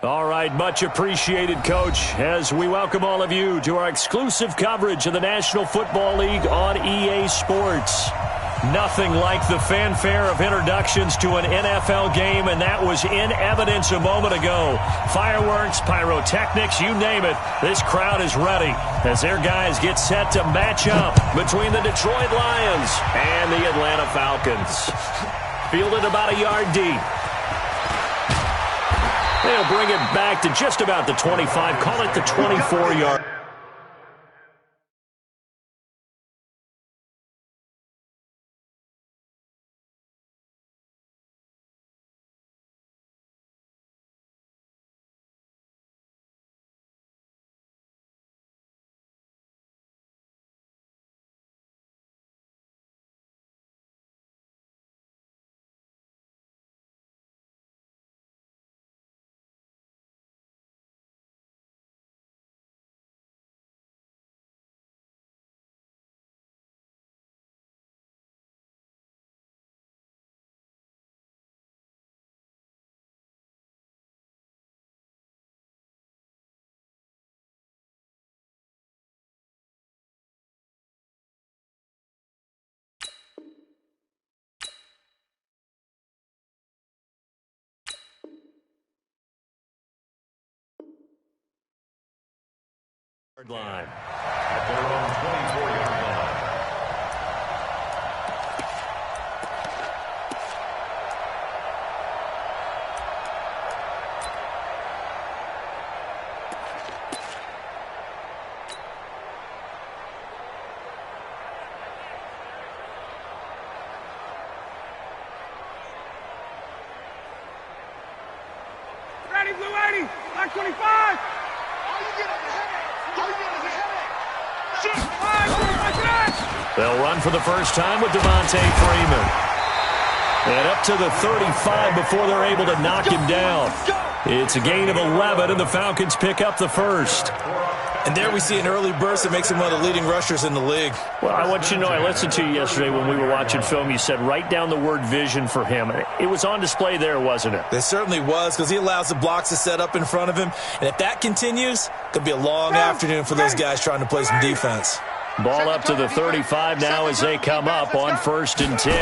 All right, much appreciated, Coach, as we welcome all of you to our exclusive coverage of the National Football League on EA Sports. Nothing like the fanfare of introductions to an NFL game, and that was in evidence a moment ago. Fireworks, pyrotechnics, you name it, this crowd is ready as their guys get set to match up between the Detroit Lions and the Atlanta Falcons. Fielded about a yard deep. They'll bring it back to just about the 25, call it the 24-yard. Line. At their own 24-yard line. Ready, Blue 80, Black 25. They'll run for the first time with Devontae Freeman. And up to the 35 before they're able to knock him down. It's a gain of 11, and the Falcons pick up the first. And there we see an early burst that makes him one of the leading rushers in the league. Well, I want you to know, I listened to you yesterday when we were watching film. You said write down the word vision for him. It was on display there, wasn't it? It certainly was, because he allows the blocks to set up in front of him. And if that continues, it could be a long afternoon for those guys trying to play some defense. Ball up to the 35 now as they come up on 1st and 10.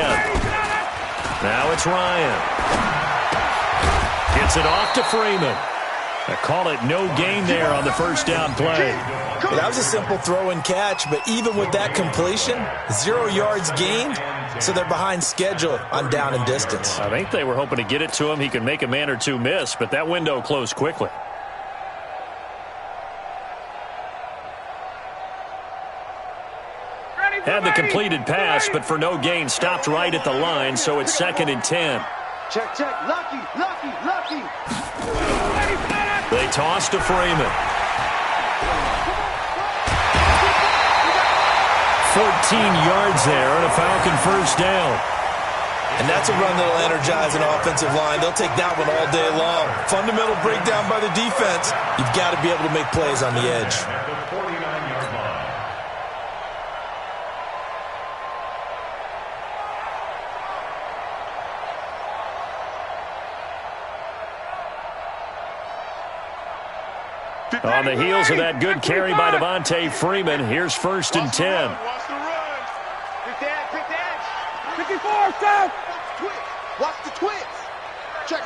Now it's Ryan. Gets it off to Freeman. I call it no gain there on the first down play. That was a simple throw and catch, but even with that completion, 0 yards gained, so they're behind schedule on down and distance. I think they were hoping to get it to him. He could make a man or two miss, but that window closed quickly. Had the completed pass, but for no gain, stopped right at the line, so it's 2nd and 10. Check, lucky. They toss to Freeman. 14 yards there and a Falcon first down. And that's a run that'll energize an offensive line. They'll take that one all day long. Fundamental breakdown by the defense. You've got to be able to make plays on the edge. On the heels of that good carry by Devontae Freeman, here's 1st and 10. Pick the edge. 54, stop. Watch the twist. Check.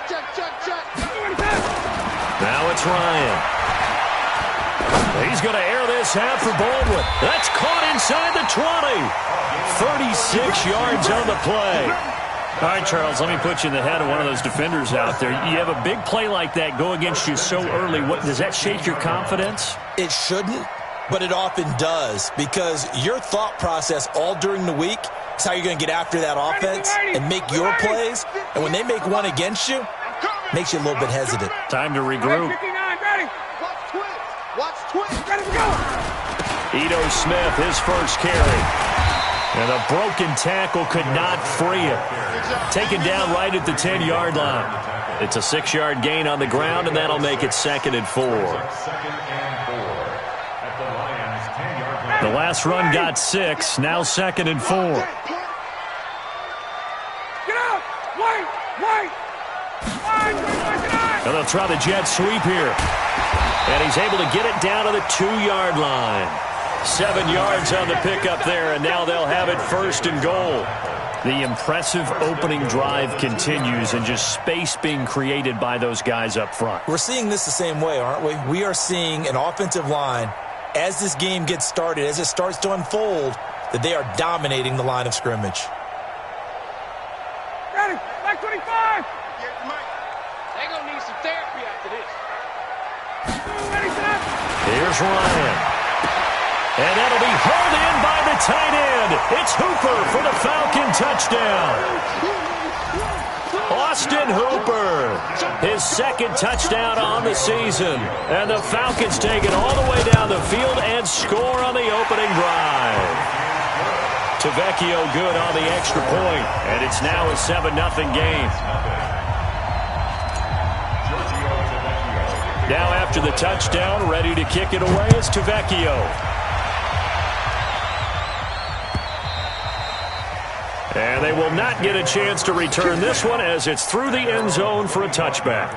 Now it's Ryan. He's going to air this out for Baldwin. That's caught inside the 20. 36 yards on the play. All right, Charles, let me put you in the head of one of those defenders out there. You have a big play like that go against you so early. Does that shake your confidence? It shouldn't, but it often does, because your thought process all during the week is how you're going to get after that offense and make your plays. And when they make one against you, it makes you a little bit hesitant. Time to regroup. Watch twist. Ready to go. Ito Smith, his first carry. And a broken tackle could not free him. Taken down right at the 10-yard line. It's a 6-yard gain on the ground, and that'll make it 2nd and 4. The last run got 6, now 2nd and 4. Get out! Wait! And they'll try the jet sweep here. And he's able to get it down to the 2-yard line. 7 yards on the pickup there, and now they'll have it 1st and goal. The impressive opening drive continues, and just space being created by those guys up front. We're seeing this the same way, aren't we? We are seeing an offensive line, as this game gets started, as it starts to unfold, that they are dominating the line of scrimmage. Ready, back 25. They're going to need some therapy after this. Here's Ryan. And that'll be hauled in by the tight end. It's Hooper for the Falcon touchdown. Austin Hooper, his 2nd touchdown on the season. And the Falcons take it all the way down the field and score on the opening drive. Tavecchio good on the extra point, and it's now a 7-0 game. Now after the touchdown, ready to kick it away is Tavecchio. And they will not get a chance to return this one as it's through the end zone for a touchback.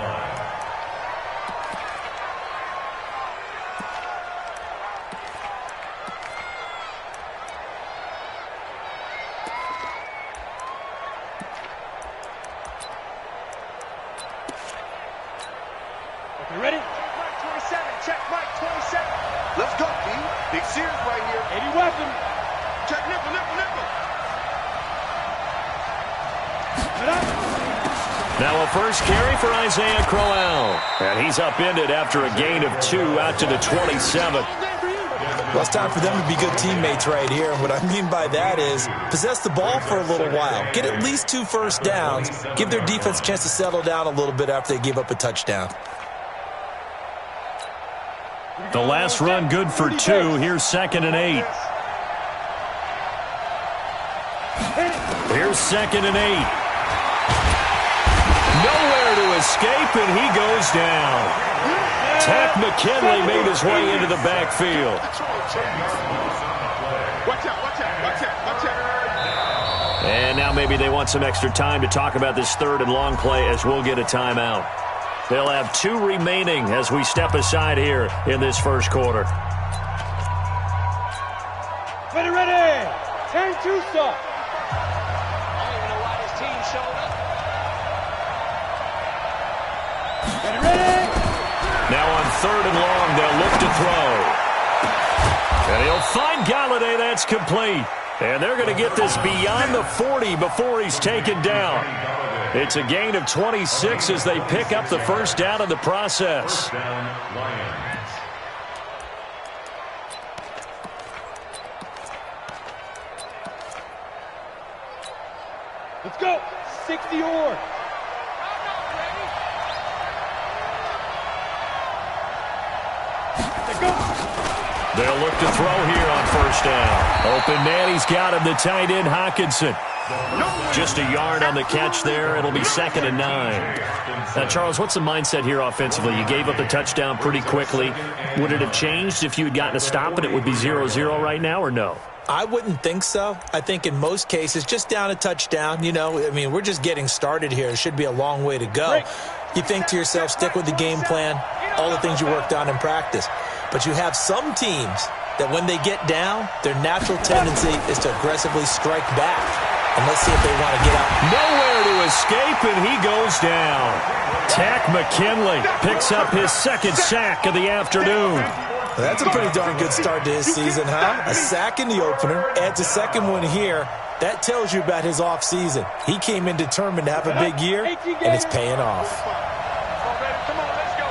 You ready? Mike 27. Check Mike 27. Let's go, B. Big Sears right here. 80 weapon. Check nickel. Now a first carry for Isaiah Crowell. And he's upended after a gain of 2 out to the 27. Well, it's time for them to be good teammates right here. And what I mean by that is possess the ball for a little while. Get at least 2 first downs. Give their defense a chance to settle down a little bit after they give up a touchdown. The last run good for 2. Here's 2nd and 8. Here's 2nd and 8. Nowhere to escape, and he goes down. Tack McKinley made his way into the backfield. And now maybe they want some extra time to talk about this 3rd and long play as we'll get a timeout. They'll have 2 remaining as we step aside here in this first quarter. Ready. 10-2 stop. I don't even know why this team showed up. Ready. Now on 3rd and long, they'll look to throw. And he'll find Galladay. That's complete. And they're going to get this beyond the 40 before he's taken down. It's a gain of 26 as they pick up the first down in the process. Let's go. 60 or. They'll look to throw here on first down. Open man, he's got him, the tight end, Hockenson. Just a yard on the catch there. It'll be 2nd and 9. Now, Charles, what's the mindset here offensively? You gave up the touchdown pretty quickly. Would it have changed if you had gotten a stop and it would be 0-0 right now, or no? I wouldn't think so. I think in most cases, just down a touchdown, we're just getting started here. It should be a long way to go. You think to yourself, stick with the game plan, all the things you worked on in practice. But you have some teams that when they get down, their natural tendency is to aggressively strike back. And let's see if they want to get out. Nowhere to escape, and he goes down. Tack McKinley picks up his 2nd sack of the afternoon. Well, that's a pretty darn good start to his season, huh? A sack in the opener, adds a 2nd one here. That tells you about his offseason. He came in determined to have a big year, and it's paying off. Come on, let's go.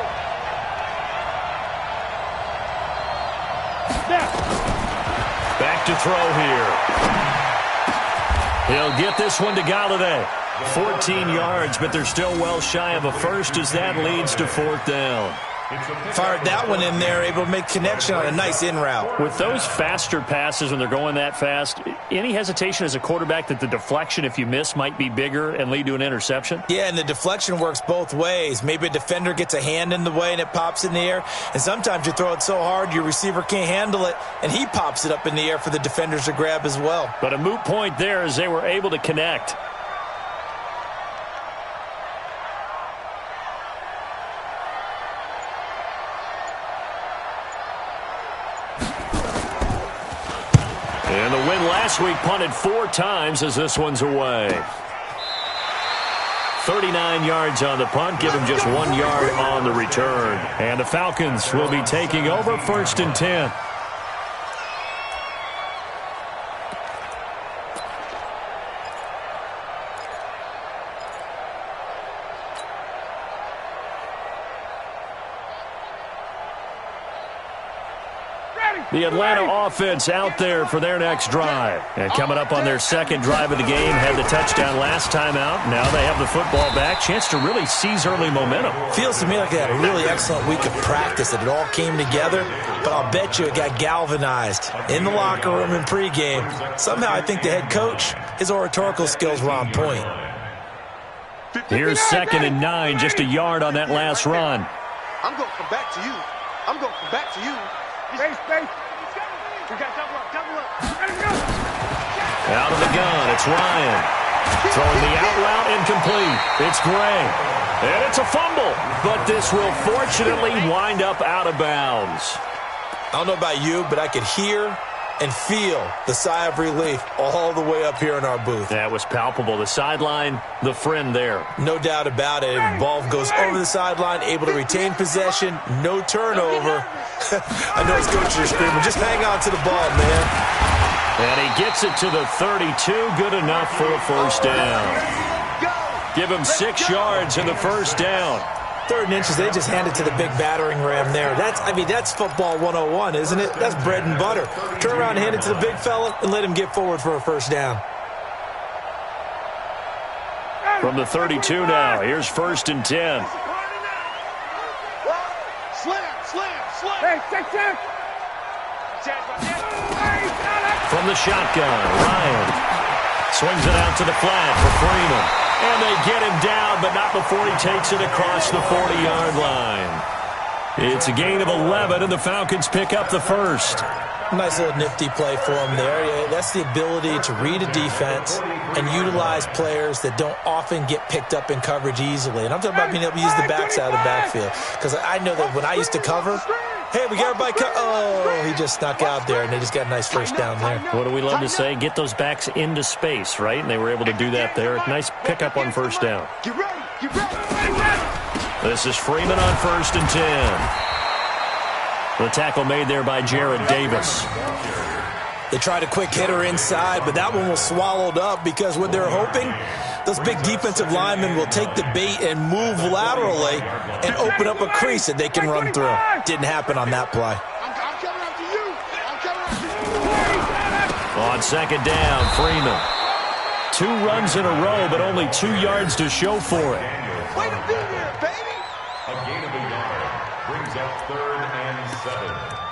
Back to throw here. He'll get this one to Galladay. 14 yards, but they're still well shy of a first as that leads to 4th down. Fired that one in there, able to make connection on a nice in route. With those faster passes when they're going that fast, any hesitation as a quarterback that the deflection, if you miss, might be bigger and lead to an interception? Yeah, and the deflection works both ways. Maybe a defender gets a hand in the way and it pops in the air. And sometimes you throw it so hard your receiver can't handle it, and he pops it up in the air for the defenders to grab as well. But a moot point there as they were able to connect. win last week punted 4 times as this one's away. 39 yards on the punt, give him just 1 yard on the return. And the Falcons will be taking over 1st and 10. The Atlanta offense out there for their next drive. And coming up on their second drive of the game, had the touchdown last time out. Now they have the football back. Chance to really seize early momentum. Feels to me like they had a really excellent week of practice, that it all came together. But I'll bet you it got galvanized in the locker room in pregame. Somehow I think the head coach, his oratorical skills were on point. Here's 2nd and 9, just a yard on that last run. I'm going to come back to you. I'm going to come back to you. Space. We got double up. Out of the gun, it's Ryan. Throwing the out route incomplete. It's Gray. And it's a fumble. But this will fortunately wind up out of bounds. I don't know about you, but I could hear and feel the sigh of relief all the way up here in our booth. That was palpable. The sideline, the friend there. No doubt about it. The ball goes over the sideline, able to retain possession, no turnover. I know his coaches are screaming, just hang on to the ball, man. And he gets it to the 32, good enough for a first down. Give him 6 yards in the first down. 3rd and inches, they just hand it to the big battering ram there. That's football 101, isn't it? That's bread and butter. Turn around and hand it to the big fella and let him get forward for a first down. From the 32 now, here's 1st and 10. Slam. From the shotgun, Ryan swings it out to the flat for Freeman. And they get him down, but not before he takes it across the 40-yard line. It's a gain of 11, and the Falcons pick up the first. Nice little nifty play for him there. Yeah, that's the ability to read a defense and utilize players that don't often get picked up in coverage easily. And I'm talking about being able to use the backside of the backfield. Because I know that when I used to cover, hey, we got everybody oh, he just snuck out there, and they just got a nice first down there. What do we love to say? Get those backs into space, right? And they were able to do that there. Nice pickup on first down. Get ready. This is Freeman on 1st and 10. The tackle made there by Jared Davis. They tried a quick hitter inside, but that one was swallowed up because what they're hoping, those big defensive linemen will take the bait and move laterally and open up a crease that they can run through. Didn't happen on that play. I'm coming after you. On 2nd down, Freeman. 2 runs in a row, but only 2 yards to show for it. Way to be there, baby. A gain of a yard brings up 3rd and 7.